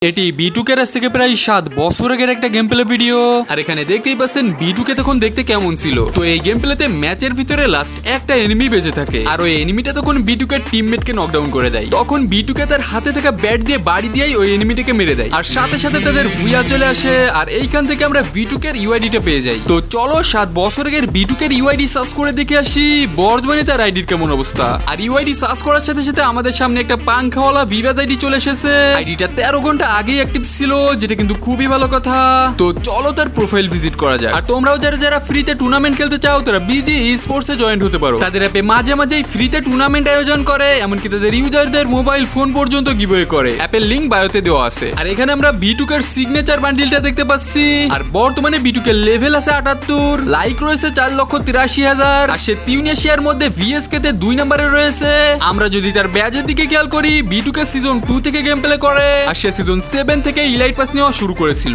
এটি B2K রাজ থেকে প্রায় 7 বছর আগের একটা গেম প্লে ভিডিও। আর এখানে দেখতেই পাচ্ছেন B2K তখন দেখতে কেমন ছিল। তো এই গেম প্লেতে ম্যাচের ভিতরে লাস্ট একটা এনিমি বেঁচে থাকে, আর ওই এনিমিটা তখন B2K টিমমেটকে নকডাউন করে দেয়। তখন B2K তার হাতে থাকা ব্যাট দিয়ে বাড়ি দিয়েই ওই এনিমিটাকে মেরে দেয়, আর সাথে সাথে তাদের বুয়া চলে আসে। আর এইখান থেকে আমরা B2K এর ইউআইডিটা পেয়ে যাই। তো চলো 7 বছর আগের B2K এর ইউআইডি সার্চ করে দেখে আসি বর্তমানে তার আইডির কেমন অবস্থা। আর ইউআইডি সার্চ করার সাথে সাথে আমাদের সামনে একটা পাংখাওয়ালা ভিভাজ আইডি চলে এসেছে। আইডিটা 13 ঘন্টা আগেই অ্যাক্টিভ ছিল, যেটা কিন্তু খুবই ভালো কথা। তো চলো তার প্রোফাইল ভিজিট করা যাক। আর তোমরাও যারা ফ্রিতে টুর্নামেন্ট খেলতে চাও তারা বিজি স্পোর্টস এ জয়েন হতে পারো। তাদের অ্যাপে মাঝে মাঝেই ফ্রিতে টুর্নামেন্ট আয়োজন করে, এমনকি তাদের ইউজারদের মোবাইল ফোন পর্যন্ত গিভওয়ে করে। অ্যাপের লিংক বায়োতে দেওয়া আছে। আর এখানে আমরা B2K এর সিগনেচার বান্ডিলটা দেখতে পাচ্ছি। আর বর্তমানে B2K এর লেভেল আছে 78, লাইক রয়েছে 4,83,000, আর সে তিউনেশিয়ার মধ্যে VSK তে 2 নম্বরে রয়েছে। আমরা যদি তার ব্যাজের দিকে খেয়াল করি, B2K সিজন 2 থেকে গেম প্লে করে, আর সে সিজন 7 থেকে ইলাইট পাস নেওয়া শুরু করেছিল।